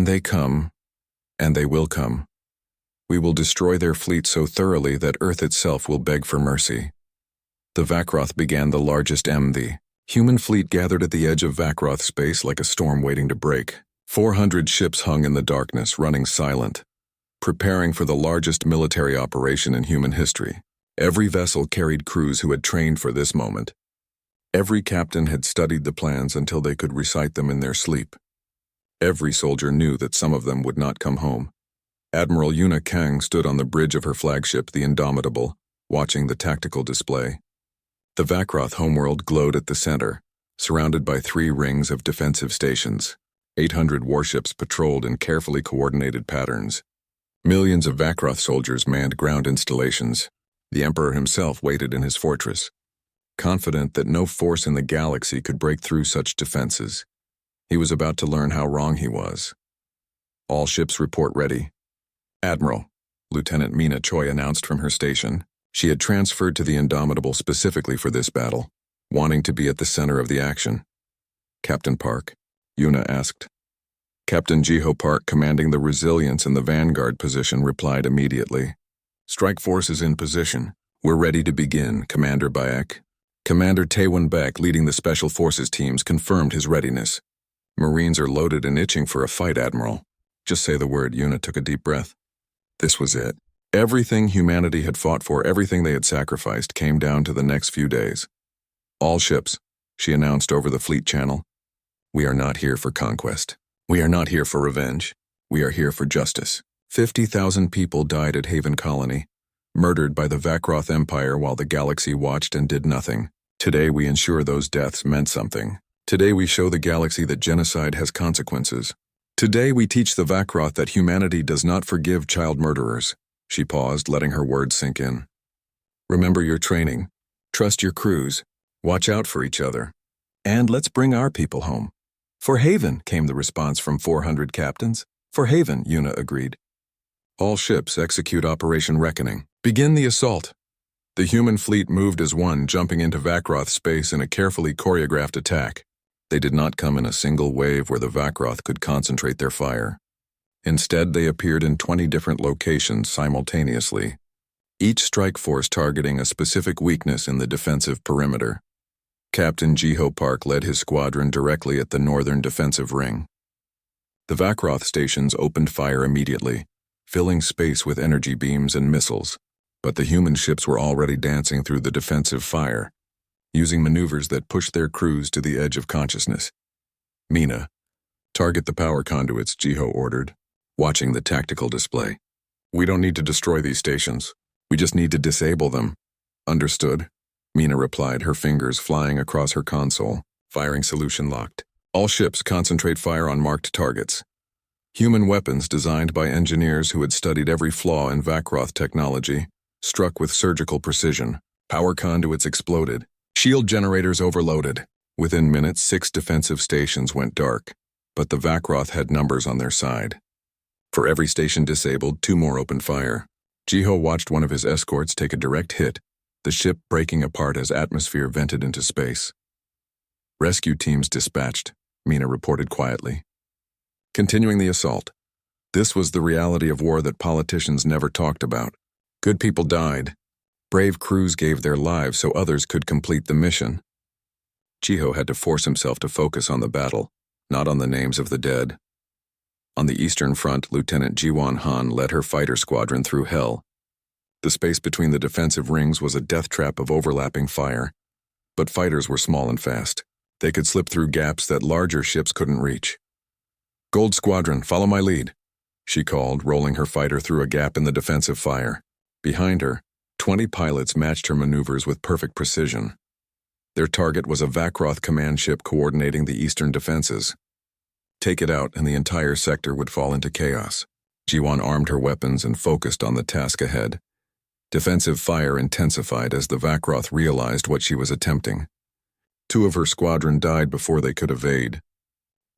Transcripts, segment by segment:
When they come, and they will come, we will destroy their fleet so thoroughly that Earth itself will beg for mercy. The Vakroth began the largest The human fleet gathered at the edge of Vakroth space like a storm waiting to break. 400 ships hung in the darkness, running silent, preparing for the largest military operation in human history. Every vessel carried crews who had trained for this moment. Every captain had studied the plans until they could recite them in their sleep. Every soldier knew that some of them would not come home. Admiral Yuna Kang stood on the bridge of her flagship, the Indomitable, watching the tactical display. The Vakroth homeworld glowed at the center, surrounded by 3 rings of defensive stations. 800 warships patrolled in carefully coordinated patterns. Millions of Vakroth soldiers manned ground installations. The Emperor himself waited in his fortress, confident that no force in the galaxy could break through such defenses. He was about to learn how wrong he was. All ships report ready. Admiral, Lieutenant Mina Choi announced from her station. She had transferred to the Indomitable specifically for this battle, wanting to be at the center of the action. Captain Park, Yuna asked. Captain Jiho Park, commanding the Resilience in the Vanguard position, replied immediately. Strike force is in position. We're ready to begin, Commander Bayek. Commander Taewon Baek, leading the Special Forces teams, confirmed his readiness. Marines are loaded and itching for a fight, Admiral. Just say the word. Yuna took a deep breath. This was it. Everything humanity had fought for, everything they had sacrificed, came down to the next few days. All ships, she announced over the fleet channel. We are not here for conquest. We are not here for revenge. We are here for justice. 50,000 people died at Haven Colony, murdered by the Vakroth Empire while the galaxy watched and did nothing. Today we ensure those deaths meant something. Today we show the galaxy that genocide has consequences. Today we teach the Vakroth that humanity does not forgive child murderers. She paused, letting her words sink in. Remember your training. Trust your crews. Watch out for each other. And let's bring our people home. For Haven, came the response from 400 captains. For Haven, Yuna agreed. All ships execute Operation Reckoning. Begin the assault. The human fleet moved as one, jumping into Vakroth space in a carefully choreographed attack. They did not come in a single wave where the Vakroth could concentrate their fire. Instead, they appeared in 20 different locations simultaneously, each strike force targeting a specific weakness in the defensive perimeter. Captain Jiho Park led his squadron directly at the northern defensive ring. The Vakroth stations opened fire immediately, filling space with energy beams and missiles, but the human ships were already dancing through the defensive fire, using maneuvers that pushed their crews to the edge of consciousness. Mina, target the power conduits, Jiho ordered, watching the tactical display. We don't need to destroy these stations. We just need to disable them. Understood, Mina replied, her fingers flying across her console. Firing solution locked. All ships concentrate fire on marked targets. Human weapons designed by engineers who had studied every flaw in Vakroth technology struck with surgical precision. Power conduits exploded. Shield generators overloaded. Within minutes, 6 defensive stations went dark, but the Vakroth had numbers on their side. For every station disabled, 2 more opened fire. Jiho watched one of his escorts take a direct hit, the ship breaking apart as atmosphere vented into space. Rescue teams dispatched, Mina reported quietly. Continuing the assault. This was the reality of war that politicians never talked about. Good people died. Brave crews gave their lives so others could complete the mission. Jiho had to force himself to focus on the battle, not on the names of the dead. On the Eastern Front, Lieutenant Jiwon Han led her fighter squadron through hell. The space between the defensive rings was a death trap of overlapping fire, but fighters were small and fast. They could slip through gaps that larger ships couldn't reach. Gold Squadron, follow my lead, she called, rolling her fighter through a gap in the defensive fire. Behind her, 20 pilots matched her maneuvers with perfect precision. Their target was a Vakroth command ship coordinating the eastern defenses. Take it out and the entire sector would fall into chaos. Jiwon armed her weapons and focused on the task ahead. Defensive fire intensified as the Vakroth realized what she was attempting. 2 of her squadron died before they could evade.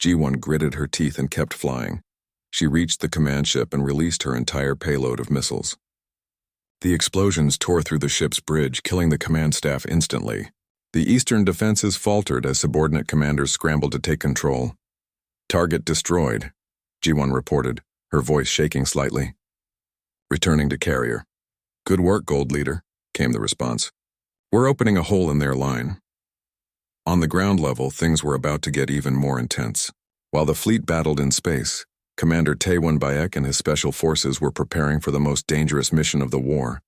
Jiwon gritted her teeth and kept flying. She reached the command ship and released her entire payload of missiles. The explosions tore through the ship's bridge, killing the command staff instantly. The eastern defenses faltered as subordinate commanders scrambled to take control. Target destroyed. G1 reported, her voice shaking slightly. Returning to carrier. Good work, Gold Leader, came the response. We're opening a hole in their line. On the ground level, things were about to get even more intense. While the fleet battled in space, Commander Taewon Bayek and his special forces were preparing for the most dangerous mission of the war.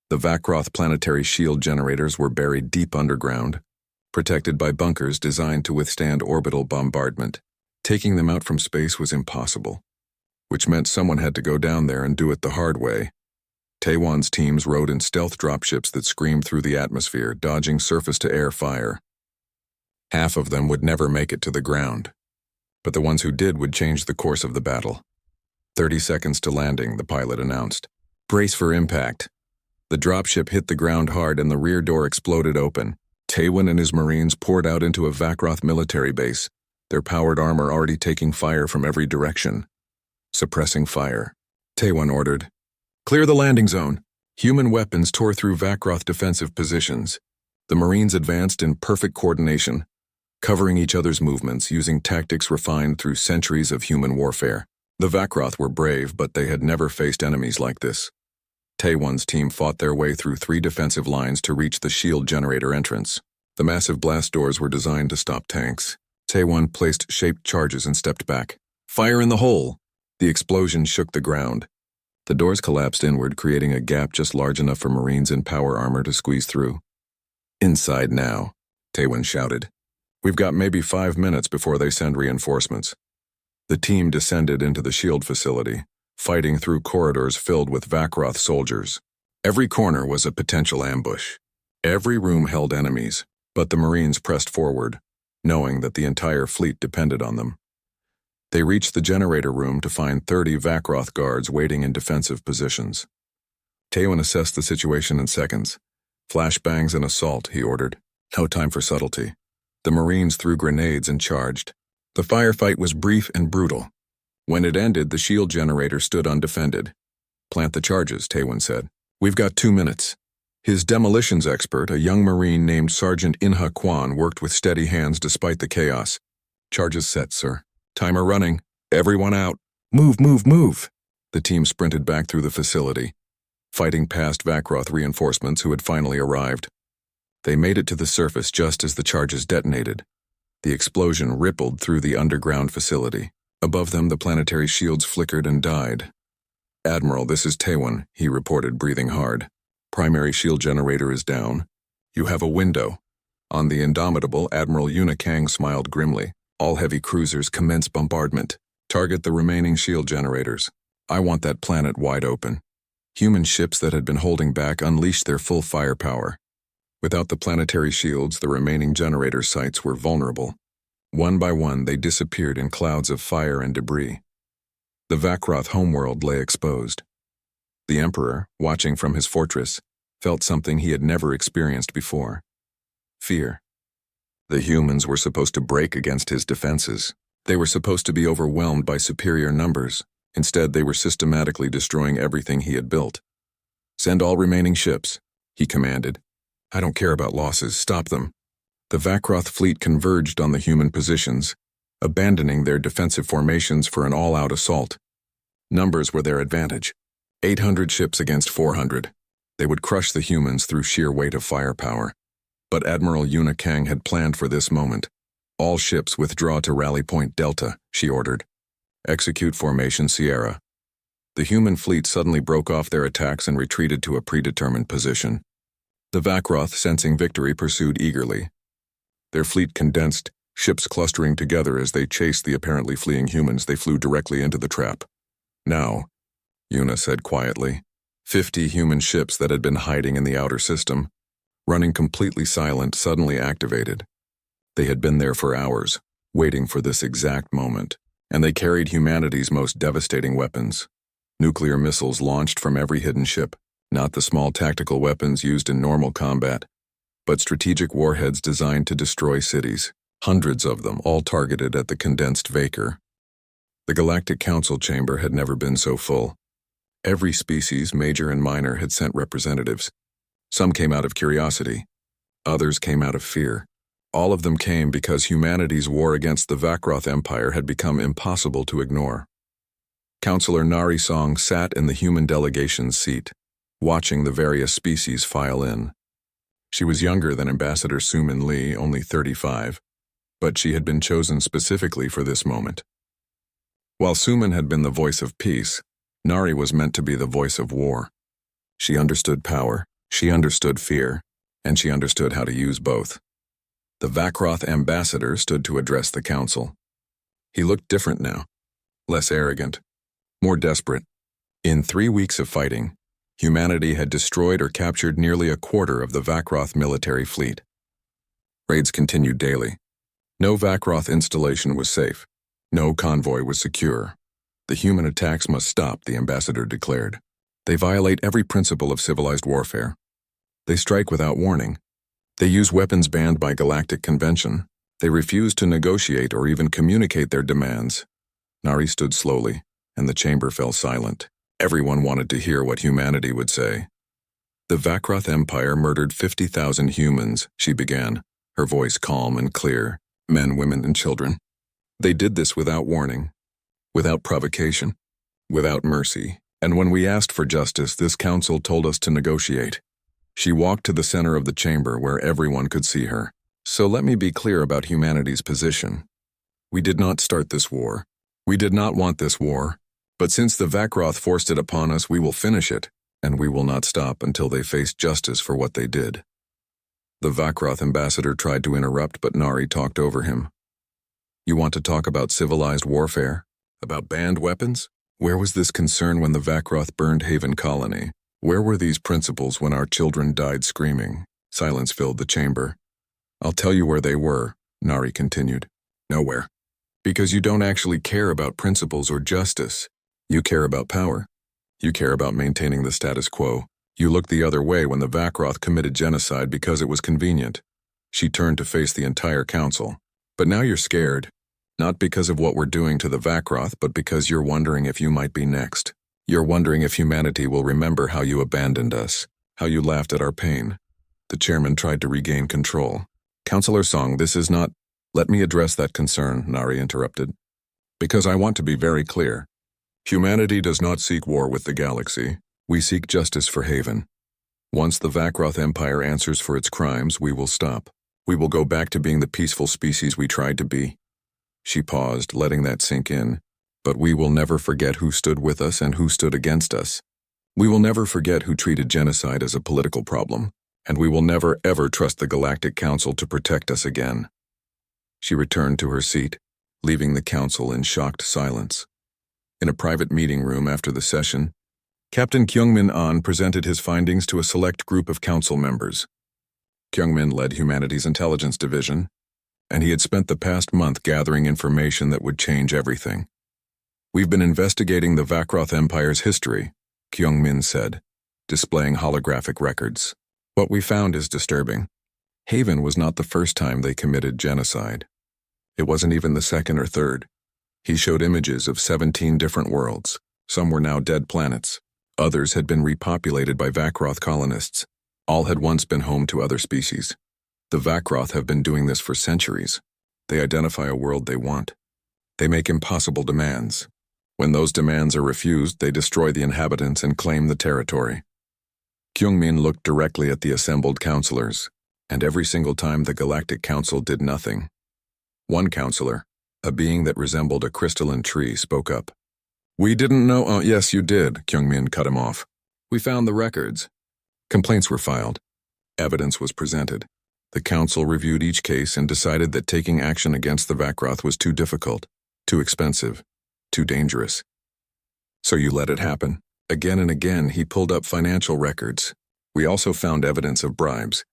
The Vakroth planetary shield generators were buried deep underground, protected by bunkers designed to withstand orbital bombardment. Taking them out from space was impossible, which meant someone had to go down there and do it the hard way. Taewon's teams rode in stealth dropships that screamed through the atmosphere, dodging surface-to-air fire. Half of them would never make it to the ground, but the ones who did would change the course of the battle. 30 seconds to landing, the pilot announced. Brace for impact. The dropship hit the ground hard and the rear door exploded open. Taewon and his Marines poured out into a Vakroth military base, their powered armor already taking fire from every direction. Suppressing fire. Taewon ordered. Clear the landing zone. Human weapons tore through Vakroth defensive positions. The Marines advanced in perfect coordination, covering each other's movements using tactics refined through centuries of human warfare. The Vakroth were brave, but they had never faced enemies like this. Taewon's team fought their way through 3 defensive lines to reach the shield generator entrance. The massive blast doors were designed to stop tanks. Taewon placed shaped charges and stepped back. Fire in the hole! The explosion shook the ground. The doors collapsed inward, creating a gap just large enough for Marines in power armor to squeeze through. Inside now, Taewon shouted. We've got maybe 5 minutes before they send reinforcements. The team descended into the shield facility, fighting through corridors filled with Vakroth soldiers. Every corner was a potential ambush. Every room held enemies, but the Marines pressed forward, knowing that the entire fleet depended on them. They reached the generator room to find 30 Vakroth guards waiting in defensive positions. Taewon assessed the situation in seconds. Flashbangs and assault, he ordered. No time for subtlety. The Marines threw grenades and charged. The firefight was brief and brutal. When it ended, the shield generator stood undefended. Plant the charges, Taewon said. We've got 2 minutes. His demolitions expert, a young Marine named Sergeant Inha Kwan, worked with steady hands despite the chaos. Charges set, sir. Timer running. Everyone out. Move, move, move. The team sprinted back through the facility, fighting past Vakroth reinforcements who had finally arrived. They made it to the surface just as the charges detonated. The explosion rippled through the underground facility. Above them, the planetary shields flickered and died. Admiral, this is Taewon, he reported, breathing hard. Primary shield generator is down. You have a window. On the Indomitable, Admiral Yuna Kang smiled grimly. All heavy cruisers commence bombardment. Target the remaining shield generators. I want that planet wide open. Human ships that had been holding back unleashed their full firepower. Without the planetary shields, the remaining generator sites were vulnerable. One by one, they disappeared in clouds of fire and debris. The Vakroth homeworld lay exposed. The Emperor, watching from his fortress, felt something he had never experienced before. Fear. The humans were supposed to break against his defenses. They were supposed to be overwhelmed by superior numbers. Instead, they were systematically destroying everything he had built. Send all remaining ships, he commanded. I don't care about losses, stop them. The Vakroth fleet converged on the human positions, abandoning their defensive formations for an all-out assault. Numbers were their advantage. 800 ships against 400. They would crush the humans through sheer weight of firepower. But Admiral Yuna Kang had planned for this moment. All ships withdraw to Rally Point Delta, she ordered. Execute Formation Sierra. The human fleet suddenly broke off their attacks and retreated to a predetermined position. The Vakroth, sensing victory, pursued eagerly. Their fleet condensed, ships clustering together as they chased the apparently fleeing humans. They flew directly into the trap. Now, Yuna said quietly, 50 human ships that had been hiding in the outer system, running completely silent, suddenly activated. They had been there for hours, waiting for this exact moment, and they carried humanity's most devastating weapons. Nuclear missiles launched from every hidden ship, not the small tactical weapons used in normal combat, but strategic warheads designed to destroy cities, hundreds of them, all targeted at the condensed Vaker. The Galactic Council chamber had never been so full. Every species, major and minor, had sent representatives. Some came out of curiosity. Others came out of fear. All of them came because humanity's war against the Vakroth Empire had become impossible to ignore. Counselor Narration sat in the human delegation's seat, watching the various species file in. She was younger than Ambassador Sumin Lee, only 35, but she had been chosen specifically for this moment. While Sumin had been the voice of peace, Nari was meant to be the voice of war. She understood power, she understood fear, and she understood how to use both. The Vakroth ambassador stood to address the council. He looked different now, less arrogant, more desperate. In 3 weeks of fighting, humanity had destroyed or captured nearly a quarter of the Vakroth military fleet. Raids continued daily. No Vakroth installation was safe. No convoy was secure. The human attacks must stop, the ambassador declared. They violate every principle of civilized warfare. They strike without warning. They use weapons banned by Galactic Convention. They refuse to negotiate or even communicate their demands. Nari stood slowly, and the chamber fell silent. Everyone wanted to hear what humanity would say. The Vakroth Empire murdered 50,000 humans, she began, her voice calm and clear, men, women, and children. They did this without warning, without provocation, without mercy, and when we asked for justice, this council told us to negotiate. She walked to the center of the chamber where everyone could see her. So let me be clear about humanity's position. We did not start this war. We did not want this war. But since the Vakroth forced it upon us, we will finish it, and we will not stop until they face justice for what they did. The Vakroth ambassador tried to interrupt, but Nari talked over him. You want to talk about civilized warfare? About banned weapons? Where was this concern when the Vakroth burned Haven Colony? Where were these principles when our children died screaming? Silence filled the chamber. I'll tell you where they were, Nari continued. Nowhere. Because you don't actually care about principles or justice. You care about power. You care about maintaining the status quo. You looked the other way when the Vakroth committed genocide because it was convenient. She turned to face the entire council. But now you're scared. Not because of what we're doing to the Vakroth, but because you're wondering if you might be next. You're wondering if humanity will remember how you abandoned us, how you laughed at our pain. The chairman tried to regain control. Counselor Song, this is not— Let me address that concern, Nari interrupted. Because I want to be very clear. Humanity does not seek war with the galaxy. We seek justice for Haven. Once the Vakroth Empire answers for its crimes, we will stop. We will go back to being the peaceful species we tried to be. She paused, letting that sink in. But we will never forget who stood with us and who stood against us. We will never forget who treated genocide as a political problem, and we will never ever trust the Galactic Council to protect us again. She returned to her seat, leaving the council in shocked silence. In a private meeting room after the session, Captain Kyungmin An presented his findings to a select group of council members. Kyungmin led Humanity's Intelligence Division, and he had spent the past month gathering information that would change everything. We've been investigating the Vakroth Empire's history, Kyungmin said, displaying holographic records. What we found is disturbing. Haven was not the first time they committed genocide. It wasn't even the second or third. He showed images of 17 different worlds. Some were now dead planets. Others had been repopulated by Vakroth colonists. All had once been home to other species. The Vakroth have been doing this for centuries. They identify a world they want. They make impossible demands. When those demands are refused, they destroy the inhabitants and claim the territory. Kyungmin looked directly at the assembled counselors, and every single time the Galactic Council did nothing. One counselor, a being that resembled a crystalline tree, spoke up. We didn't know— yes, you did, Kyungmin cut him off. We found the records. Complaints were filed. Evidence was presented. The council reviewed each case and decided that taking action against the Vakroth was too difficult, too expensive, too dangerous. So you let it happen. Again and again, he pulled up financial records. We also found evidence of bribes,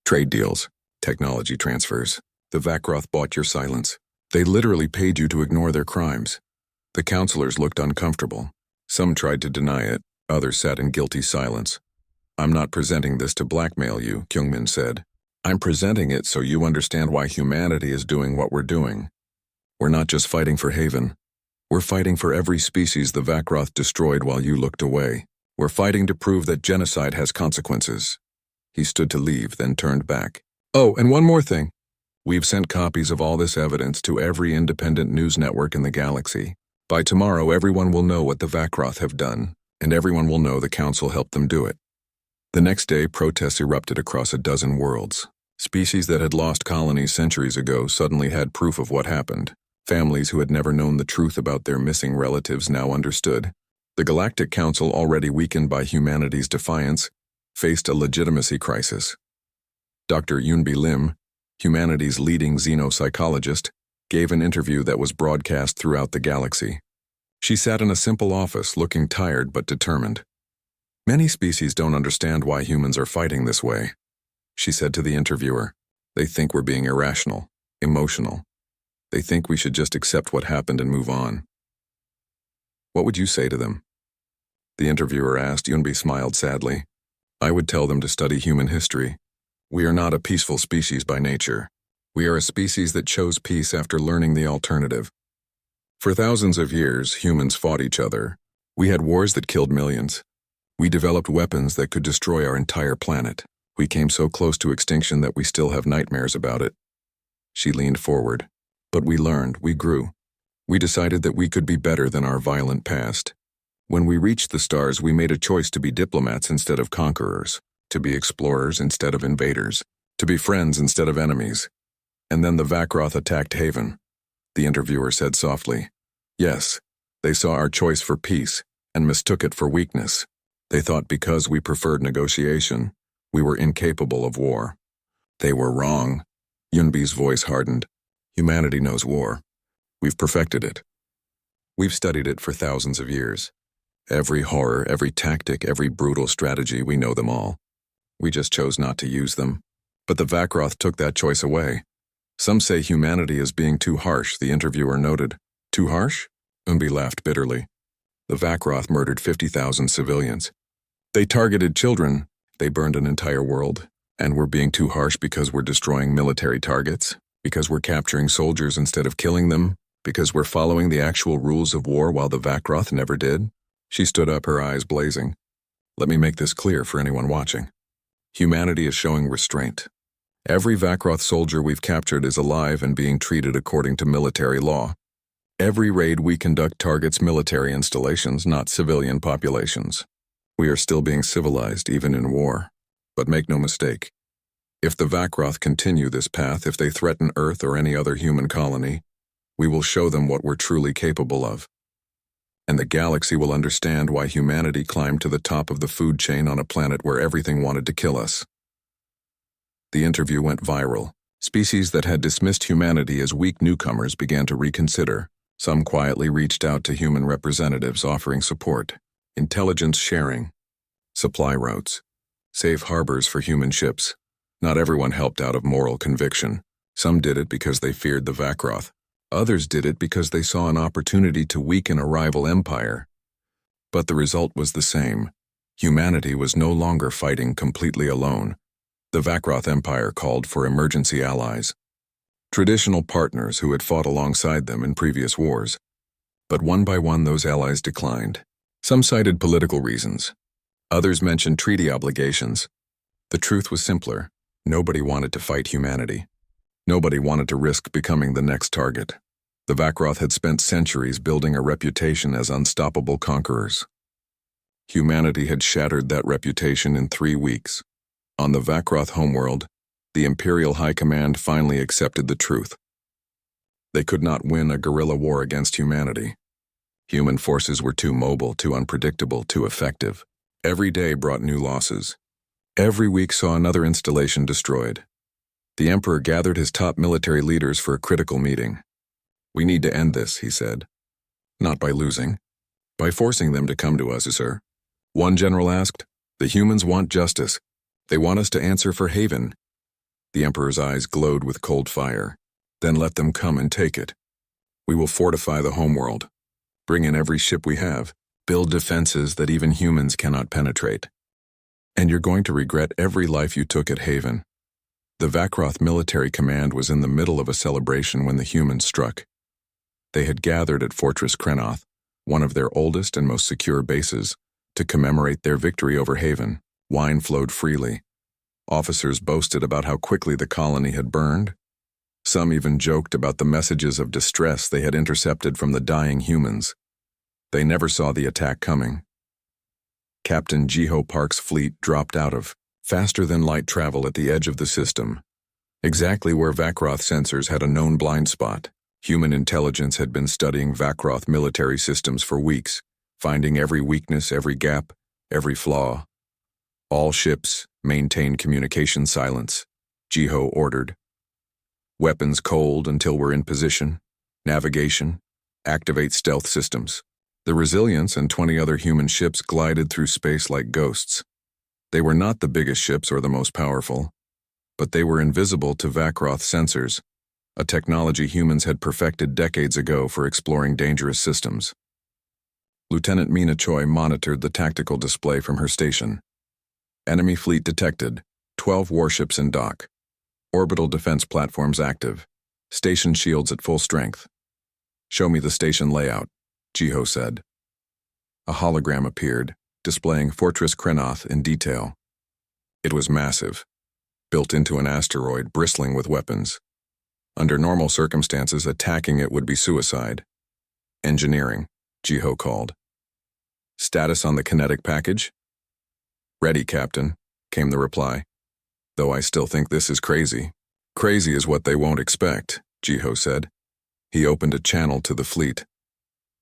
trade deals, technology transfers. The Vakroth bought your silence. They literally paid you to ignore their crimes. The counselors looked uncomfortable. Some tried to deny it, others sat in guilty silence. I'm not presenting this to blackmail you, Kyungmin said. I'm presenting it so you understand why humanity is doing what we're doing. We're not just fighting for Haven. We're fighting for every species the Vakroth destroyed while you looked away. We're fighting to prove that genocide has consequences. He stood to leave, then turned back. Oh, and one more thing. We've sent copies of all this evidence to every independent news network in the galaxy. By tomorrow, everyone will know what the Vakroth have done, and everyone will know the Council helped them do it. The next day, protests erupted across a dozen worlds. Species that had lost colonies centuries ago suddenly had proof of what happened. Families who had never known the truth about their missing relatives now understood. The Galactic Council, already weakened by humanity's defiance, faced a legitimacy crisis. Dr. Yunbi Lim, humanity's leading xenopsychologist, gave an interview that was broadcast throughout the galaxy. She sat in a simple office, looking tired but determined. "Many species don't understand why humans are fighting this way," she said to the interviewer. "They think we're being irrational, emotional. They think we should just accept what happened and move on." "What would you say to them?" the interviewer asked. Yunbi smiled sadly. "I would tell them to study human history. We are not a peaceful species by nature. We are a species that chose peace after learning the alternative. For thousands of years, humans fought each other. We had wars that killed millions. We developed weapons that could destroy our entire planet. We came so close to extinction that we still have nightmares about it." She leaned forward. "But we learned, we grew. We decided that we could be better than our violent past. When we reached the stars, we made a choice to be diplomats instead of conquerors, to be explorers instead of invaders, to be friends instead of enemies. And then the Vakroth attacked Haven," the interviewer said softly. "Yes, they saw our choice for peace and mistook it for weakness. They thought because we preferred negotiation, we were incapable of war. They were wrong." Yunbi's voice hardened. "Humanity knows war. We've perfected it. We've studied it for thousands of years. Every horror, every tactic, every brutal strategy, we know them all. We just chose not to use them. But the Vakroth took that choice away. Some say humanity is being too harsh," the interviewer noted. "Too harsh?" Yunbi laughed bitterly. "The Vakroth murdered 50,000 civilians. They targeted children. They burned an entire world. And we're being too harsh because we're destroying military targets, because we're capturing soldiers instead of killing them, because we're following the actual rules of war while the Vakroth never did." She stood up, her eyes blazing. "Let me make this clear for anyone watching. Humanity is showing restraint. Every Vakroth soldier we've captured is alive and being treated according to military law. Every raid we conduct targets military installations, not civilian populations. We are still being civilized, even in war. But make no mistake, if the Vakroth continue this path, if they threaten Earth or any other human colony, we will show them what we're truly capable of. And the galaxy will understand why humanity climbed to the top of the food chain on a planet where everything wanted to kill us." The interview went viral. Species that had dismissed humanity as weak newcomers began to reconsider. Some quietly reached out to human representatives offering support, intelligence sharing, supply routes, safe harbors for human ships. Not everyone helped out of moral conviction. Some did it because they feared the Vakroth. Others did it because they saw an opportunity to weaken a rival empire. But the result was the same. Humanity was no longer fighting completely alone. The Vakroth Empire called for emergency allies, traditional partners who had fought alongside them in previous wars. But one by one those allies declined. Some cited political reasons. Others mentioned treaty obligations. The truth was simpler. Nobody wanted to fight humanity. Nobody wanted to risk becoming the next target. The Vakroth had spent centuries building a reputation as unstoppable conquerors. Humanity had shattered that reputation in 3 weeks. On the Vakroth homeworld, the Imperial High Command finally accepted the truth. They could not win a guerrilla war against humanity. Human forces were too mobile, too unpredictable, too effective. Every day brought new losses. Every week saw another installation destroyed. The Emperor gathered his top military leaders for a critical meeting. "We need to end this," he said. "Not by losing. By forcing them to come to us, sir." One general asked, "The humans want justice. They want us to answer for Haven." The Emperor's eyes glowed with cold fire. "Then let them come and take it. We will fortify the homeworld. Bring in every ship we have. Build defenses that even humans cannot penetrate. And you're going to regret every life you took at Haven." The Vakroth military command was in the middle of a celebration when the humans struck. They had gathered at Fortress Krenoth, one of their oldest and most secure bases, to commemorate their victory over Haven. Wine flowed freely. Officers boasted about how quickly the colony had burned. Some even joked about the messages of distress they had intercepted from the dying humans. They never saw the attack coming. Captain Jiho Park's fleet dropped out of faster-than-light travel at the edge of the system, exactly where Vakroth sensors had a known blind spot. Human intelligence had been studying Vakroth military systems for weeks, finding every weakness, every gap, every flaw. All ships maintain communication silence, Jiho ordered. Weapons cold until we're in position. Navigation. Activate stealth systems. The Resilience and 20 other human ships glided through space like ghosts. They were not the biggest ships or the most powerful, but they were invisible to Vakroth sensors, a technology humans had perfected decades ago for exploring dangerous systems. Lieutenant Mina Choi monitored the tactical display from her station. Enemy fleet detected, 12 warships in dock. Orbital defense platforms active. Station shields at full strength. Show me the station layout, Jiho said. A hologram appeared, displaying Fortress Krenoth in detail. It was massive, built into an asteroid bristling with weapons. Under normal circumstances, attacking it would be suicide. Engineering, Jiho called. Status on the kinetic package? Ready, Captain, came the reply. Though I still think this is crazy. Crazy is what they won't expect, Jiho said. He opened a channel to the fleet.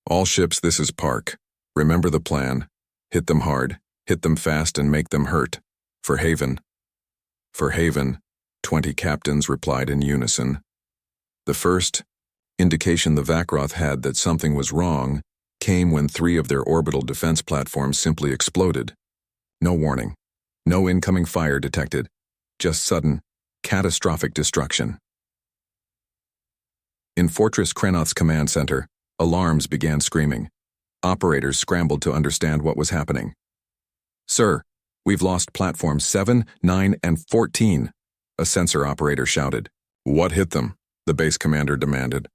All ships, this is Park. Remember the plan. Hit them hard, hit them fast, and make them hurt. For Haven. For Haven, 20 captains replied in unison. The first indication the Vakroth had that something was wrong came when 3 of their orbital defense platforms simply exploded. No warning. No incoming fire detected. Just sudden, catastrophic destruction. In Fortress Krenoth's command center, alarms began screaming. Operators scrambled to understand what was happening. Sir, we've lost platforms 7, 9, and 14, a sensor operator shouted. What hit them? The base commander demanded.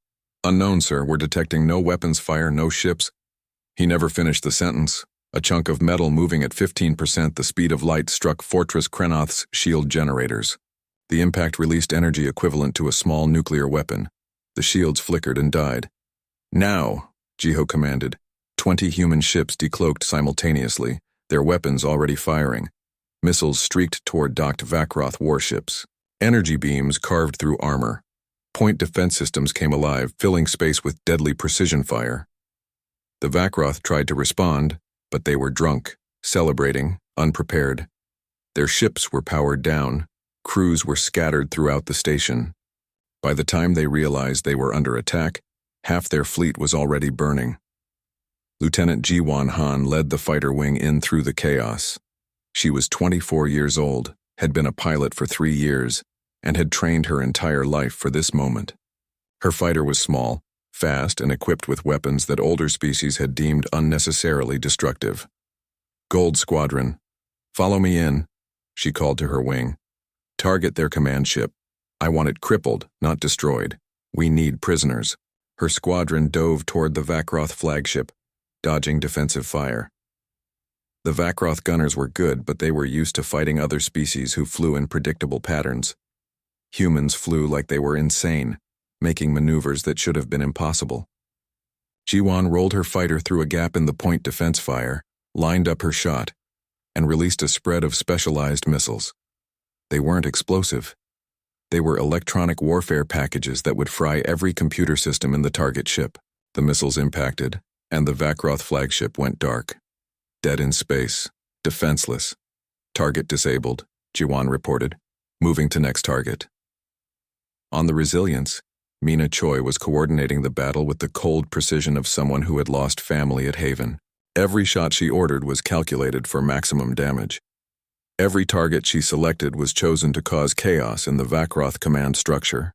Unknown, sir, we're detecting no weapons fire, no ships. He never finished the sentence. A chunk of metal moving at 15% the speed of light struck Fortress Krenoth's shield generators. The impact released energy equivalent to a small nuclear weapon. The shields flickered and died. Now, Jiho commanded. 20 human ships decloaked simultaneously, their weapons already firing. Missiles streaked toward docked Vakroth warships. Energy beams carved through armor. Point defense systems came alive, filling space with deadly precision fire. The Vakroth tried to respond, but they were drunk, celebrating, unprepared. Their ships were powered down. Crews were scattered throughout the station. By the time they realized they were under attack, half their fleet was already burning. Lieutenant Jiwon Han led the fighter wing in through the chaos. She was 24 years old, had been a pilot for 3 years, and had trained her entire life for this moment. Her fighter was small, fast, and equipped with weapons that older species had deemed unnecessarily destructive. Gold Squadron, follow me in, she called to her wing. Target their command ship. I want it crippled, not destroyed. We need prisoners. Her squadron dove toward the Vakroth flagship, dodging defensive fire. The Vakroth gunners were good, but they were used to fighting other species who flew in predictable patterns. Humans flew like they were insane, making maneuvers that should have been impossible. Jiwon rolled her fighter through a gap in the point defense fire, lined up her shot, and released a spread of specialized missiles. They weren't explosive. They were electronic warfare packages that would fry every computer system in the target ship. The missiles impacted, and the Vakroth flagship went dark. Dead in space, defenseless. Target disabled, Jiwon reported, moving to next target. On the Resilience, Mina Choi was coordinating the battle with the cold precision of someone who had lost family at Haven. Every shot she ordered was calculated for maximum damage. Every target she selected was chosen to cause chaos in the Vakroth command structure.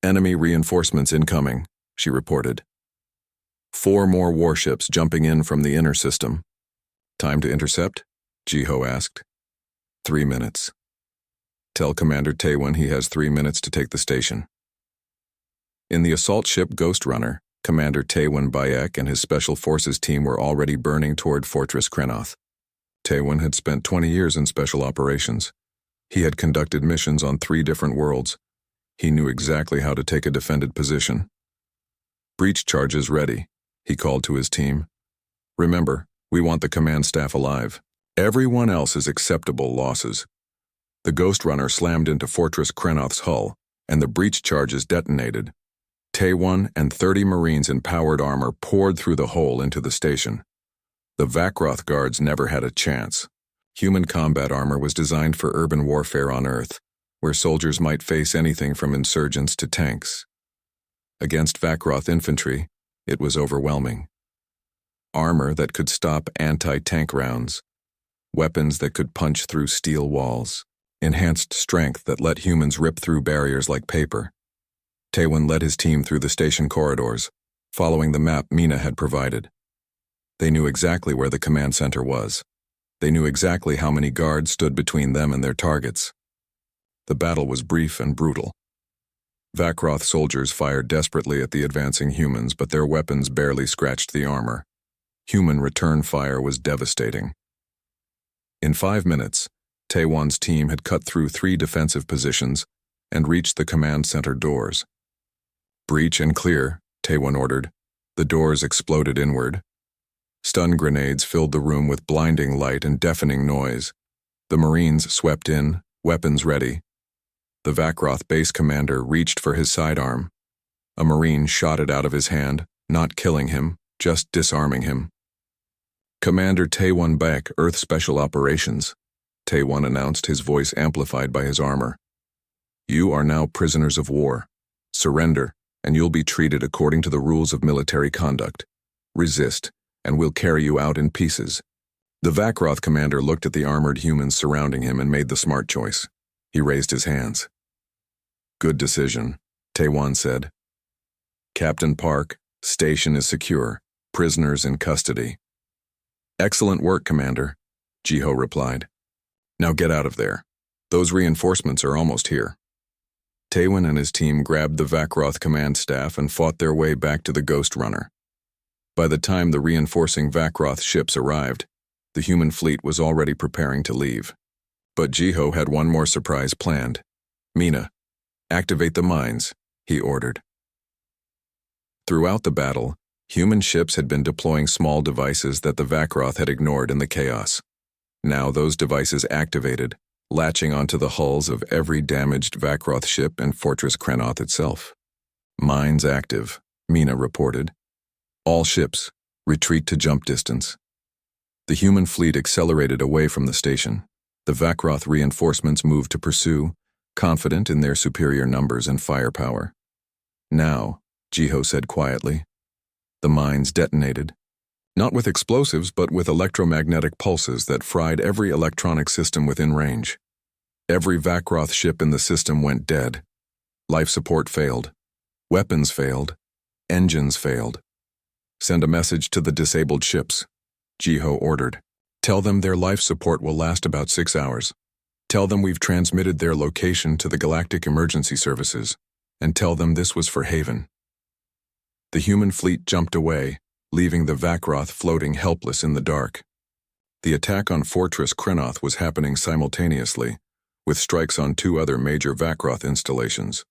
Enemy reinforcements incoming, she reported. 4 more warships jumping in from the inner system. Time to intercept? Jiho asked. 3 minutes. Tell Commander Taewon he has 3 minutes to take the station. In the assault ship Ghost Runner, Commander Taewon Bayek and his Special Forces team were already burning toward Fortress Krenoth. Taewon had spent 20 years in special operations. He had conducted missions on 3 different worlds. He knew exactly how to take a defended position. Breach charges ready. he called to his team. Remember, we want the command staff alive. Everyone else is acceptable losses. The Ghost Runner slammed into Fortress Krenoth's hull, and the breach charges detonated. Taewon and 30 Marines in powered armor poured through the hole into the station. The Vakroth guards never had a chance. Human combat armor was designed for urban warfare on Earth, where soldiers might face anything from insurgents to tanks. Against Vakroth infantry, it was overwhelming. Armor that could stop anti-tank rounds, weapons that could punch through steel walls, enhanced strength that let humans rip through barriers like paper. Taewon led his team through the station corridors, following the map Mina had provided. They knew exactly where the command center was. They knew exactly how many guards stood between them and their targets. The battle was brief and brutal. Vakroth soldiers fired desperately at the advancing humans, but their weapons barely scratched the armor. Human return fire was devastating. In 5 minutes, Taewon's team had cut through 3 defensive positions and reached the command center doors. Breach and clear, Taewon ordered. The doors exploded inward. Stun grenades filled the room with blinding light and deafening noise. The Marines swept in, weapons ready. The Vakroth base commander reached for his sidearm. A Marine shot it out of his hand, not killing him, just disarming him. Commander Taewon Baek, Earth Special Operations, Taewon announced, his voice amplified by his armor. You are now prisoners of war. Surrender, and you'll be treated according to the rules of military conduct. Resist, and we'll carry you out in pieces. The Vakroth commander looked at the armored humans surrounding him and made the smart choice. He raised his hands. Good decision, Taewon said. Captain Park, station is secure. Prisoners in custody. Excellent work, Commander, Jiho replied. Now get out of there. Those reinforcements are almost here. Taewon and his team grabbed the Vakroth command staff and fought their way back to the Ghost Runner. By the time the reinforcing Vakroth ships arrived, the human fleet was already preparing to leave. But Jiho had one more surprise planned. Mina, activate the mines, he ordered. Throughout the battle, human ships had been deploying small devices that the Vakroth had ignored in the chaos. Now those devices activated, latching onto the hulls of every damaged Vakroth ship and Fortress Krenoth itself. Mines active, Mina reported. All ships, retreat to jump distance. The human fleet accelerated away from the station. The Vakroth reinforcements moved to pursue, confident in their superior numbers and firepower. Now, Jiho said quietly, the mines detonated. Not with explosives, but with electromagnetic pulses that fried every electronic system within range. Every Vakroth ship in the system went dead. Life support failed. Weapons failed. Engines failed. Send a message to the disabled ships, Jiho ordered. Tell them their life support will last about 6 hours. Tell them we've transmitted their location to the Galactic Emergency Services, and tell them this was for Haven. The human fleet jumped away, leaving the Vakroth floating helpless in the dark. The attack on Fortress Krenoth was happening simultaneously, with strikes on 2 other major Vakroth installations.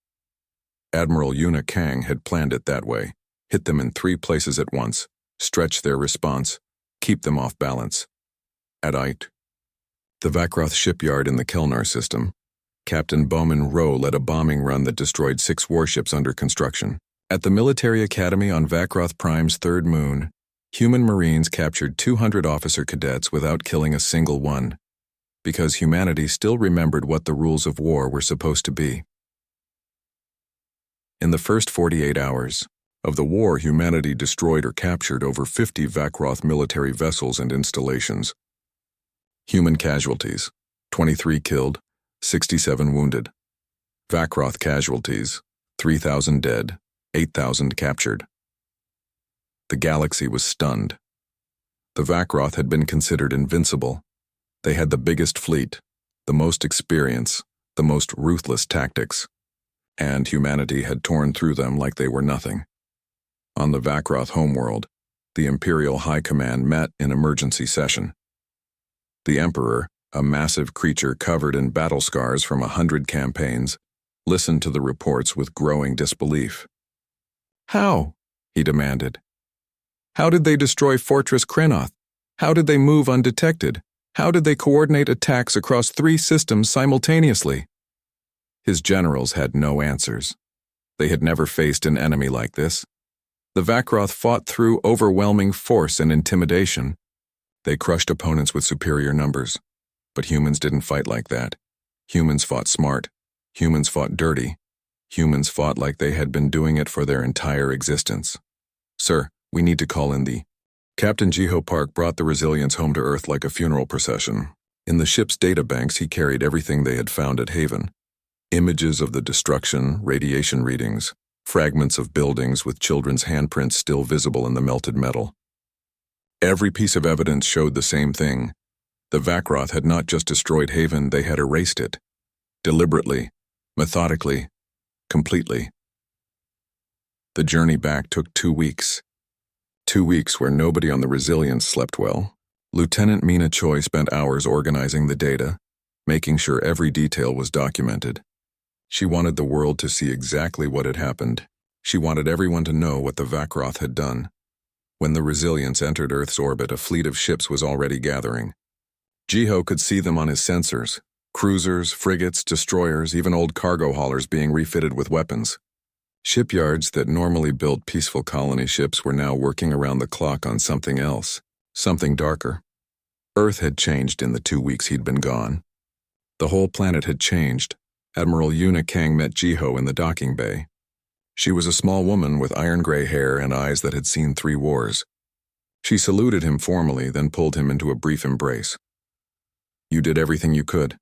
Admiral Yuna Kang had planned it that way, hit them in 3 places at once, stretch their response, keep them off balance. At Ait, the Vakroth shipyard in the Kelnar system, Captain Bowman Rowe led a bombing run that destroyed 6 warships under construction. At the military academy on Vakroth Prime's 3rd moon, human Marines captured 200 officer cadets without killing a single one, because humanity still remembered what the rules of war were supposed to be. In the first 48 hours of the war, humanity destroyed or captured over 50 Vakroth military vessels and installations. Human casualties, 23 killed, 67 wounded. Vakroth casualties, 3,000 dead, 8,000 captured. The galaxy was stunned. The Vakroth had been considered invincible. They had the biggest fleet, the most experience, the most ruthless tactics, and humanity had torn through them like they were nothing. On the Vakroth homeworld, the Imperial High Command met in emergency session. The Emperor, a massive creature covered in battle scars from 100 campaigns, listened to the reports with growing disbelief. How? He demanded. How did they destroy Fortress Krenoth? How did they move undetected? How did they coordinate attacks across 3 systems simultaneously? His generals had no answers. They had never faced an enemy like this. The Vakroth fought through overwhelming force and intimidation. They crushed opponents with superior numbers. But humans didn't fight like that. Humans fought smart. Humans fought dirty. Humans fought like they had been doing it for their entire existence. Sir, we need to call in the... Captain Jiho Park brought the Resilience home to Earth like a funeral procession. In the ship's databanks, he carried everything they had found at Haven. Images of the destruction, radiation readings, fragments of buildings with children's handprints still visible in the melted metal. Every piece of evidence showed the same thing. The Vakroth had not just destroyed Haven, they had erased it. Deliberately, methodically, completely. The journey back took 2 weeks. 2 weeks where nobody on the Resilience slept well. Lieutenant Mina Choi spent hours organizing the data, making sure every detail was documented. She wanted the world to see exactly what had happened. She wanted everyone to know what the Vakroth had done. When the Resilience entered Earth's orbit, a fleet of ships was already gathering. Jiho could see them on his sensors. Cruisers, frigates, destroyers, even old cargo haulers being refitted with weapons. Shipyards that normally built peaceful colony ships were now working around the clock on something else, something darker. Earth had changed in the 2 weeks he'd been gone. The whole planet had changed. Admiral Yuna Kang met Jiho in the docking bay. She was a small woman with iron-gray hair and eyes that had seen 3 wars. She saluted him formally, then pulled him into a brief embrace. "You did everything you could,"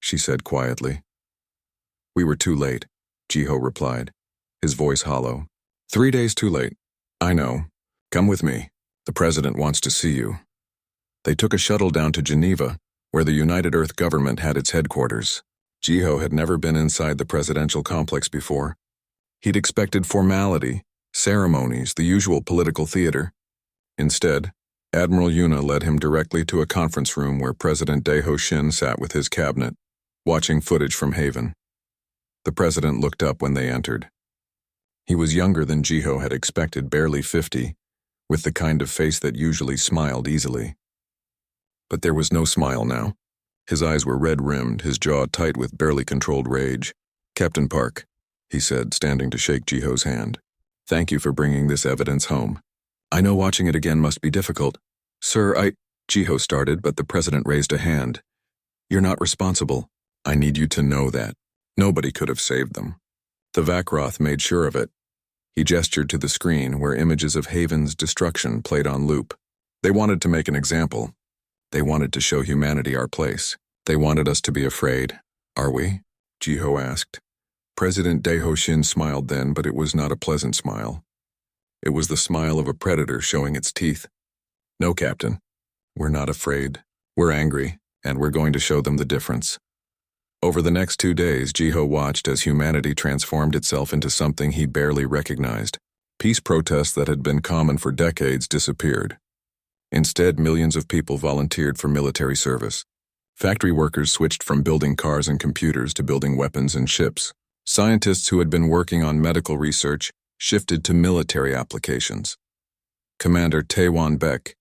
she said quietly. "We were too late," Jiho replied, his voice hollow. 3 days too late. I know. Come with me. The president wants to see you." They took a shuttle down to Geneva, where the United Earth government had its headquarters. Jiho had never been inside the presidential complex before. He'd expected formality, ceremonies, the usual political theater. Instead, Admiral Yuna led him directly to a conference room where President Daeho Shin sat with his cabinet, watching footage from Haven. The president looked up when they entered. He was younger than Jiho had expected, barely 50, with the kind of face that usually smiled easily. But there was no smile now. His eyes were red-rimmed, his jaw tight with barely controlled rage. "Captain Park," he said, standing to shake Jiho's hand. "Thank you for bringing this evidence home. I know watching it again must be difficult." "Sir, Jiho started, but the president raised a hand. "You're not responsible. I need you to know that. Nobody could have saved them." The Vakroth made sure of it. He gestured to the screen where images of Haven's destruction played on loop. They wanted to make an example. They wanted to show humanity our place. They wanted us to be afraid. "Are we?" Jiho asked. President Daeho Shin smiled then, but it was not a pleasant smile. It was the smile of a predator showing its teeth. "No, Captain. We're not afraid. We're angry, and we're going to show them the difference." Over the next 2 days, Jiho watched as humanity transformed itself into something he barely recognized. Peace protests that had been common for decades disappeared. Instead, millions of people volunteered for military service. Factory workers switched from building cars and computers to building weapons and ships. Scientists who had been working on medical research shifted to military applications. Commander Taewon Beck,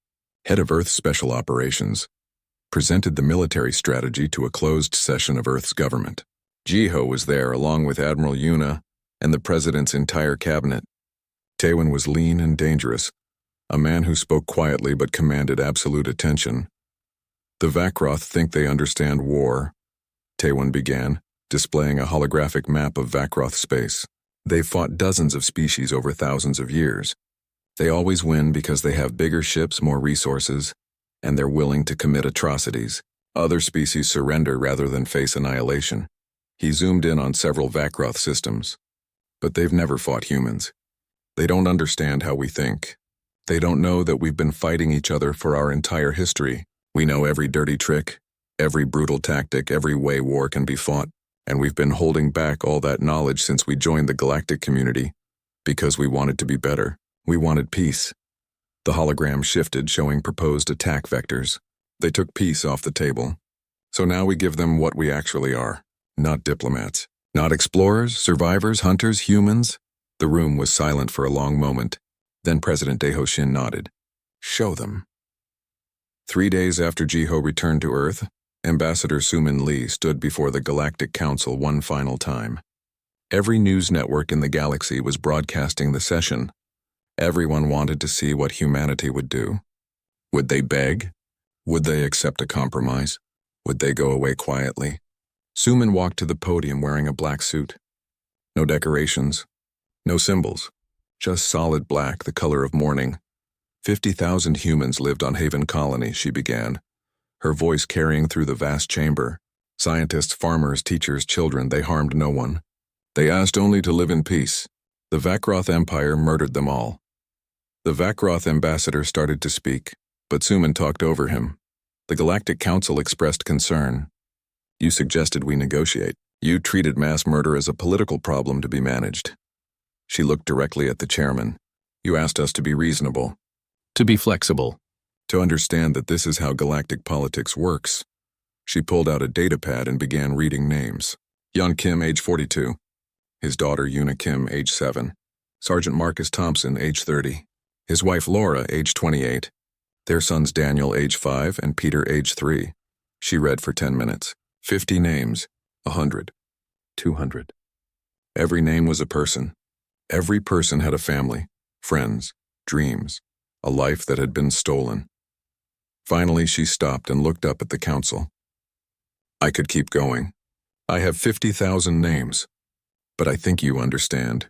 head of Earth Special Operations, presented the military strategy to a closed session of Earth's government. Jiho was there along with Admiral Yuna and the president's entire cabinet. Taewon was lean and dangerous, a man who spoke quietly but commanded absolute attention. "The Vakroth think they understand war," Taewon began, displaying a holographic map of Vakroth space. "They've fought dozens of species over thousands of years. They always win because they have bigger ships, more resources, and they're willing to commit atrocities. Other species surrender rather than face annihilation." He zoomed in on several Vakroth systems. "But they've never fought humans. They don't understand how we think. They don't know that we've been fighting each other for our entire history. We know every dirty trick, every brutal tactic, every way war can be fought, and we've been holding back all that knowledge since we joined the galactic community, because we wanted to be better. We wanted peace." The hologram shifted, showing proposed attack vectors. They took peace off the table. "So now we give them what we actually are, not diplomats, not explorers, survivors, hunters, humans." The room was silent for a long moment. Then President Daeho Shin nodded. Show them. 3 days after Jiho returned to Earth, Ambassador Sumin Lee stood before the Galactic Council one final time. Every news network in the galaxy was broadcasting the session. Everyone wanted to see what humanity would do. Would they beg? Would they accept a compromise? Would they go away quietly? Sumin walked to the podium wearing a black suit. No decorations, no symbols, just solid black, the color of mourning. 50,000 humans lived on Haven Colony, she began, her voice carrying through the vast chamber. Scientists, farmers, teachers, children, they harmed no one. They asked only to live in peace. The Vakroth Empire murdered them all. The Vakroth ambassador started to speak, but Sumin talked over him. The Galactic Council expressed concern. You suggested we negotiate. You treated mass murder as a political problem to be managed. She looked directly at the chairman. You asked us to be reasonable, to be flexible, to understand that this is how galactic politics works. She pulled out a datapad and began reading names. Yeon Kim, age 42. His daughter Yuna Kim, age 7. Sergeant Marcus Thompson, age 30. His wife Laura, age 28. Their sons Daniel, age 5, and Peter, age 3. She read for 10 minutes. 50 names. 100. 200. Every name was a person. Every person had a family, friends, dreams, a life that had been stolen. Finally, she stopped and looked up at the council. I could keep going. I have 50,000 names. But I think you understand.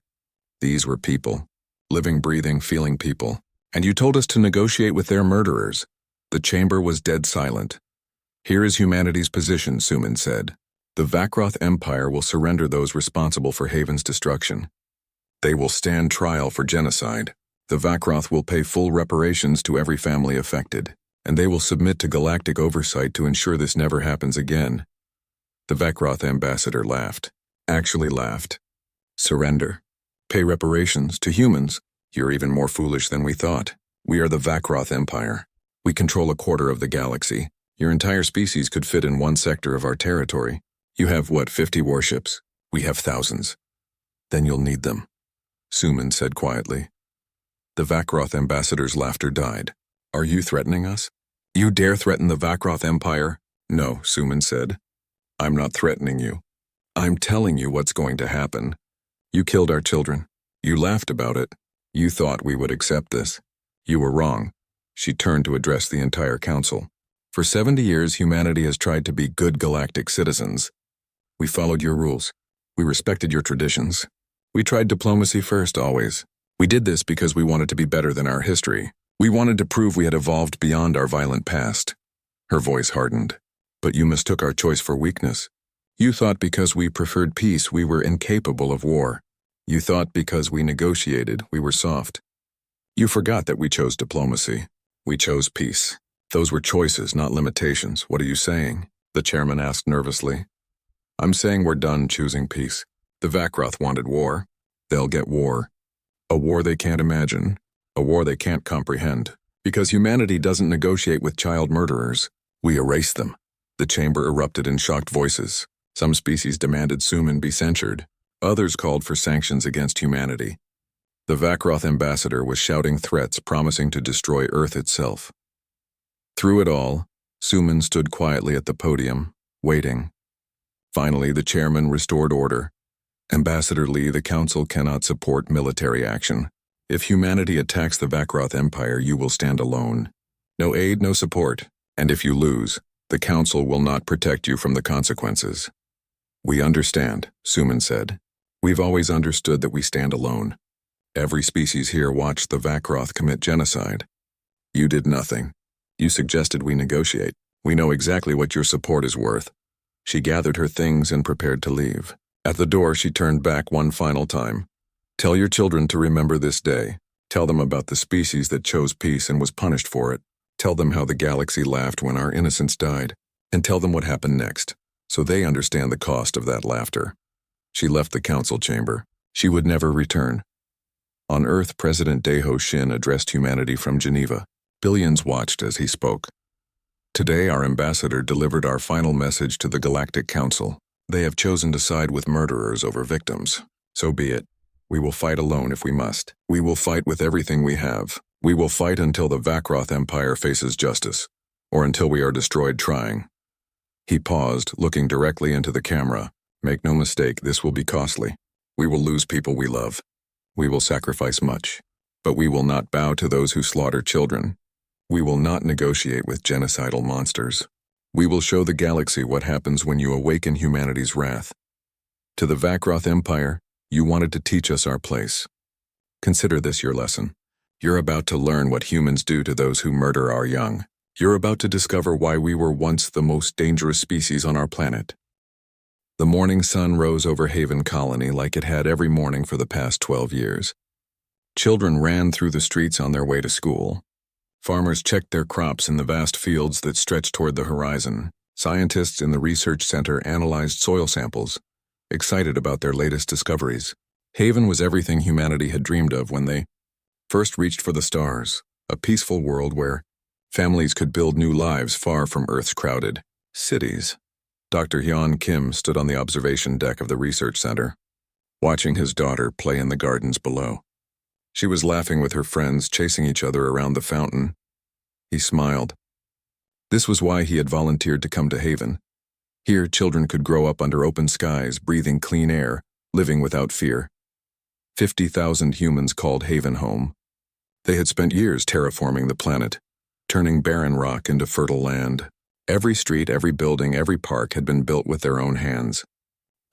These were people. Living, breathing, feeling people. And you told us to negotiate with their murderers. The chamber was dead silent. Here is humanity's position, Sumin said. The Vakroth Empire will surrender those responsible for Haven's destruction. They will stand trial for genocide. The Vakroth will pay full reparations to every family affected, and they will submit to galactic oversight to ensure this never happens again. The Vakroth ambassador laughed. Actually laughed. Surrender. Pay reparations to humans. You're even more foolish than we thought. We are the Vakroth Empire. We control a quarter of the galaxy. Your entire species could fit in one sector of our territory. You have, 50 warships? We have thousands. Then you'll need them, Sumin said quietly. The Vakroth ambassador's laughter died. Are you threatening us? You dare threaten the Vakroth Empire? No, Sumin said. I'm not threatening you. I'm telling you what's going to happen. You killed our children. You laughed about it. You thought we would accept this. You were wrong. She turned to address the entire council. For 70 years, humanity has tried to be good galactic citizens. We followed your rules. We respected your traditions. We tried diplomacy first, always. We did this because we wanted to be better than our history. We wanted to prove we had evolved beyond our violent past. Her voice hardened. But you mistook our choice for weakness. You thought because we preferred peace, we were incapable of war. You thought because we negotiated, we were soft. You forgot that we chose diplomacy. We chose peace. Those were choices, not limitations. What are you saying? The chairman asked nervously. I'm saying we're done choosing peace. The Vakroth wanted war. They'll get war. A war they can't imagine. A war they can't comprehend. Because humanity doesn't negotiate with child murderers. We erase them. The chamber erupted in shocked voices. Some species demanded Sumin be censured. Others called for sanctions against humanity. The Vakroth ambassador was shouting threats promising to destroy Earth itself. Through it all, Sumin stood quietly at the podium, waiting. Finally, the chairman restored order. Ambassador Lee, the council cannot support military action. If humanity attacks the Vakroth Empire, you will stand alone. No aid, no support. And if you lose, the council will not protect you from the consequences. We understand, Sumin said. We've always understood that we stand alone. Every species here watched the Vakroth commit genocide. You did nothing. You suggested we negotiate. We know exactly what your support is worth. She gathered her things and prepared to leave. At the door, she turned back one final time. Tell your children to remember this day. Tell them about the species that chose peace and was punished for it. Tell them how the galaxy laughed when our innocents died. And tell them what happened next, so they understand the cost of that laughter. She left the council chamber. She would never return. On Earth, President Daeho Shin addressed humanity from Geneva. Billions watched as he spoke. Today, our ambassador delivered our final message to the Galactic Council. They have chosen to side with murderers over victims. So be it. We will fight alone if we must. We will fight with everything we have. We will fight until the Vakroth Empire faces justice, or until we are destroyed trying." He paused, looking directly into the camera. "Make no mistake, this will be costly. We will lose people we love. We will sacrifice much. But we will not bow to those who slaughter children. We will not negotiate with genocidal monsters. We will show the galaxy what happens when you awaken humanity's wrath. To the Vakroth Empire, you wanted to teach us our place. Consider this your lesson. You're about to learn what humans do to those who murder our young. You're about to discover why we were once the most dangerous species on our planet." The morning sun rose over Haven Colony like it had every morning for the past 12 years. Children ran through the streets on their way to school. Farmers checked their crops in the vast fields that stretched toward the horizon. Scientists in the research center analyzed soil samples, excited about their latest discoveries. Haven was everything humanity had dreamed of when they first reached for the stars, a peaceful world where families could build new lives far from Earth's crowded cities. Dr. Hyun Kim stood on the observation deck of the research center, watching his daughter play in the gardens below. She was laughing with her friends, chasing each other around the fountain. He smiled. This was why he had volunteered to come to Haven. Here, children could grow up under open skies, breathing clean air, living without fear. 50,000 humans called Haven home. They had spent years terraforming the planet, turning barren rock into fertile land. Every street, every building, every park had been built with their own hands.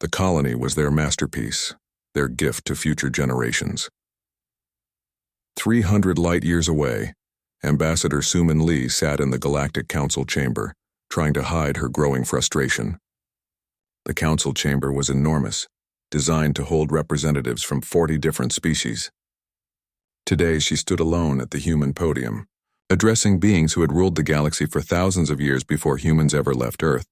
The colony was their masterpiece, their gift to future generations. 300 light-years away, Ambassador Suman Lee sat in the Galactic Council chamber, trying to hide her growing frustration. The council chamber was enormous, designed to hold representatives from 40 different species. Today she stood alone at the human podium, addressing beings who had ruled the galaxy for thousands of years before humans ever left Earth.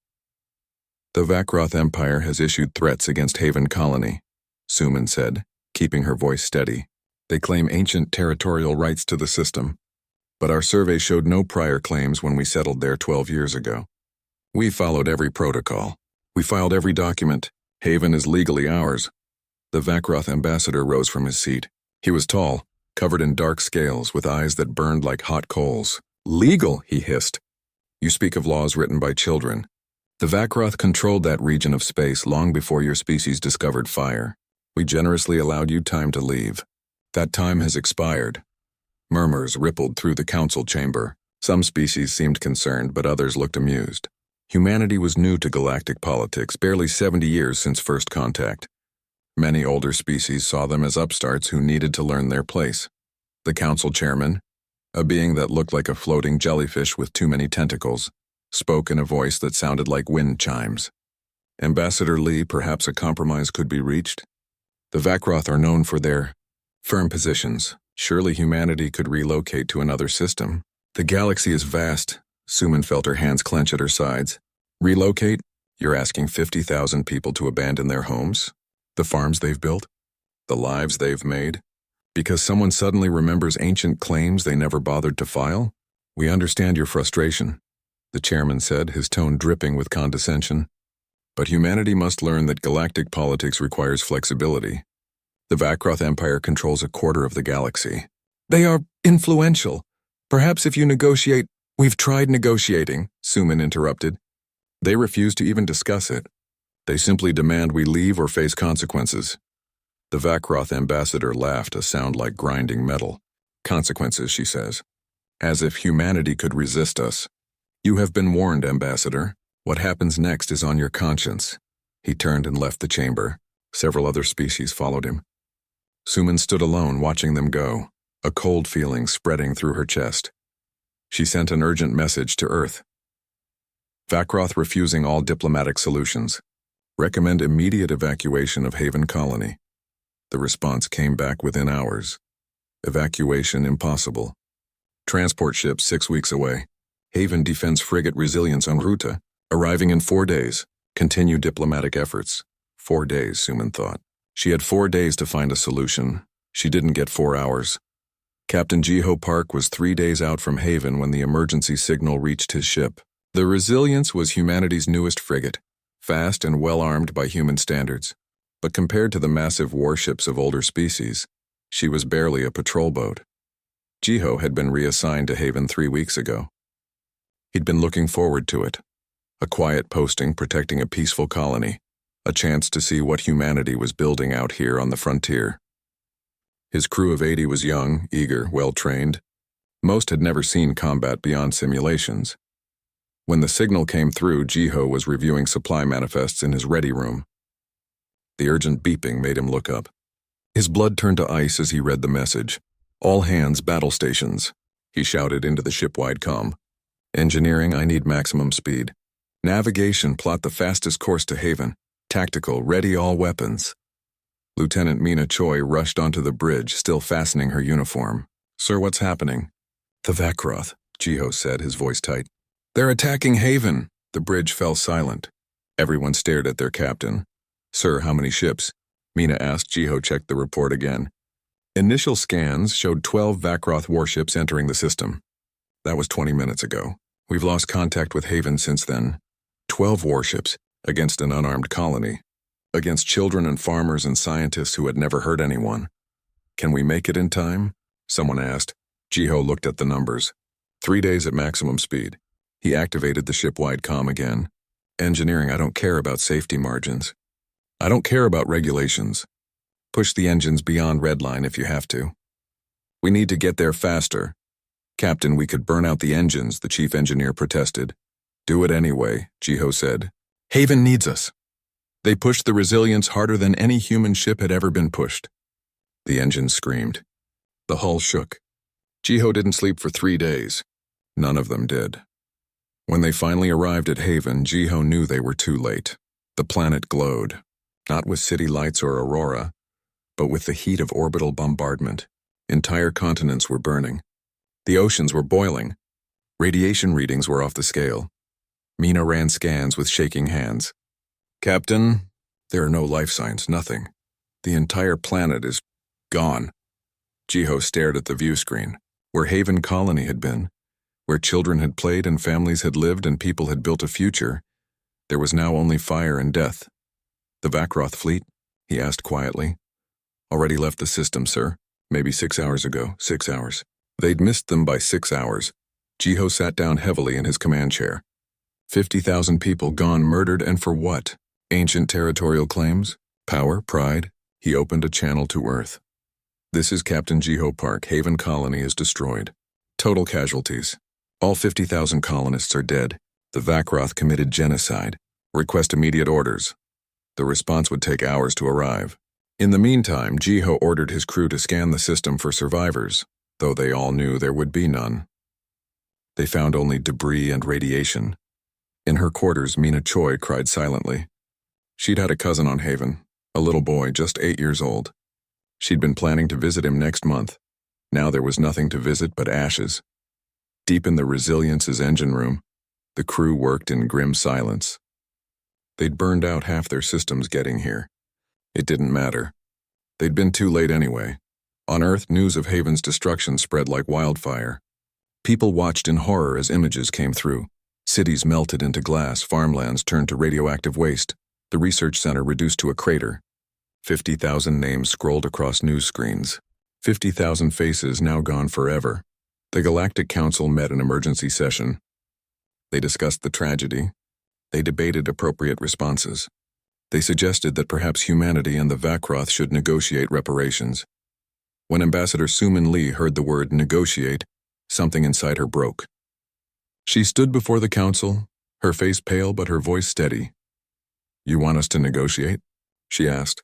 "The Vakroth Empire has issued threats against Haven Colony," Suman said, keeping her voice steady. "They claim ancient territorial rights to the system, but our survey showed no prior claims when we settled there 12 years ago. We followed every protocol. We filed every document. Haven is legally ours." The Vakroth ambassador rose from his seat. He was tall, covered in dark scales, with eyes that burned like hot coals. "Legal," he hissed. "You speak of laws written by children. The Vakroth controlled that region of space long before your species discovered fire. We generously allowed you time to leave. That time has expired." Murmurs rippled through the council chamber. Some species seemed concerned, but others looked amused. Humanity was new to galactic politics, barely 70 years since first contact. Many older species saw them as upstarts who needed to learn their place. The council chairman, a being that looked like a floating jellyfish with too many tentacles, spoke in a voice that sounded like wind chimes. "Ambassador Lee, perhaps a compromise could be reached? The Vakroth are known for their firm positions. Surely humanity could relocate to another system. The galaxy is vast." Suman felt her hands clench at her sides. "Relocate? You're asking 50,000 people to abandon their homes? The farms they've built? The lives they've made? Because someone suddenly remembers ancient claims they never bothered to file? We understand your frustration," the chairman said, his tone dripping with condescension. "But humanity must learn that galactic politics requires flexibility. The Vakroth Empire controls a quarter of the galaxy. They are influential. Perhaps if you negotiate—" "We've tried negotiating," Suman interrupted. "They refuse to even discuss it. They simply demand we leave or face consequences." The Vakroth ambassador laughed, a sound like grinding metal. "Consequences," she says. "As if humanity could resist us. You have been warned, Ambassador. What happens next is on your conscience." He turned and left the chamber. Several other species followed him. Suman stood alone, watching them go, a cold feeling spreading through her chest. She sent an urgent message to Earth. "Vakroth refusing all diplomatic solutions. Recommend immediate evacuation of Haven Colony." The response came back within hours. "Evacuation impossible. Transport ship 6 weeks away. Haven Defense Frigate Resilience en route, arriving in 4 days. Continue diplomatic efforts." 4 days, Suman thought. She had 4 days to find a solution. She didn't get 4 hours. Captain Jiho Park was 3 days out from Haven when the emergency signal reached his ship. The Resilience was humanity's newest frigate, fast and well-armed by human standards. but compared to the massive warships of older species, she was barely a patrol boat. Jiho had been reassigned to Haven 3 weeks ago. He'd been looking forward to it. A quiet posting protecting a peaceful colony, a chance to see what humanity was building out here on the frontier. His crew of 80 was young, eager, well-trained. Most had never seen combat beyond simulations. When the signal came through, Jiho was reviewing supply manifests in his ready room. The urgent beeping made him look up. His blood turned to ice as he read the message. "All hands, battle stations," he shouted into the ship-wide comm. "Engineering, I need maximum speed. Navigation, plot the fastest course to Haven. Tactical, ready all weapons." Lieutenant Mina Choi rushed onto the bridge, still fastening her uniform. "Sir, what's happening?" "The Vakroth," Jiho said, his voice tight. "They're attacking Haven." The bridge fell silent. Everyone stared at their captain. "Sir, how many ships?" Mina asked. Jiho checked the report again. Initial scans showed 12 Vakroth warships entering the system. That was 20 minutes ago. We've lost contact with Haven since then. 12 warships against an unarmed colony. Against children and farmers and scientists who had never hurt anyone. "Can we make it in time?" someone asked. Jiho looked at the numbers. 3 days at maximum speed. He activated the ship-wide comm again. "Engineering, I don't care about safety margins. I don't care about regulations. Push the engines beyond redline if you have to. We need to get there faster." "Captain, we could burn out the engines," the chief engineer protested. "Do it anyway," Jiho said. "Haven needs us." They pushed the resilience harder than any human ship had ever been pushed. The engines screamed. The hull shook. Jiho didn't sleep for 3 days. None of them did. When they finally arrived at Haven, Jiho knew they were too late. The planet glowed, not with city lights or aurora, but with the heat of orbital bombardment. Entire continents were burning. The oceans were boiling. Radiation readings were off the scale. Mina ran scans with shaking hands. "Captain, there are no life signs, nothing. The entire planet is gone." Jiho stared at the view screen, where Haven Colony had been, where children had played and families had lived and people had built a future. There was now only fire and death. "The Vakroth fleet?" he asked quietly. "Already left the system, sir. Maybe 6 hours ago. 6 hours. They'd missed them by 6 hours. Jiho sat down heavily in his command chair. 50,000 people gone, murdered, and for what? Ancient territorial claims? Power? Pride? He opened a channel to Earth. "This is Captain Jiho Park. Haven Colony is destroyed. Total casualties. All 50,000 colonists are dead. The Vakroth committed genocide. Request immediate orders." The response would take hours to arrive. In the meantime, Jiho ordered his crew to scan the system for survivors, though they all knew there would be none. They found only debris and radiation. In her quarters, Mina Choi cried silently. She'd had a cousin on Haven, a little boy just 8 years old. She'd been planning to visit him next month. Now there was nothing to visit but ashes. Deep in the Resilience's engine room, the crew worked in grim silence. They'd burned out half their systems getting here. It didn't matter. They'd been too late anyway. On Earth, news of Haven's destruction spread like wildfire. People watched in horror as images came through. Cities melted into glass, farmlands turned to radioactive waste, the research center reduced to a crater. 50,000 names scrolled across news screens. 50,000 faces now gone forever. The Galactic Council met an emergency session. They discussed the tragedy. They debated appropriate responses. They suggested that perhaps humanity and the Vakroth should negotiate reparations. When Ambassador Suman Lee heard the word negotiate, something inside her broke. She stood before the council, her face pale but her voice steady. "You want us to negotiate?" she asked.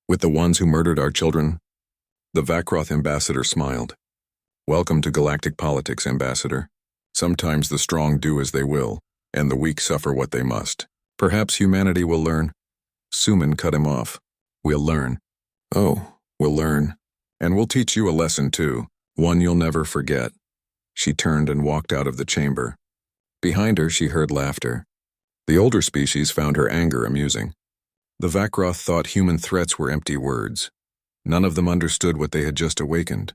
"With the ones who murdered our children?" The Vakroth ambassador smiled. "Welcome to galactic politics, Ambassador. Sometimes the strong do as they will, and the weak suffer what they must. Perhaps humanity will learn." Suman cut him off. "We'll learn." "Oh, we'll learn. And we'll teach you a lesson too, one you'll never forget." She turned and walked out of the chamber. Behind her, she heard laughter. The older species found her anger amusing. The Vakroth thought human threats were empty words. None of them understood what they had just awakened.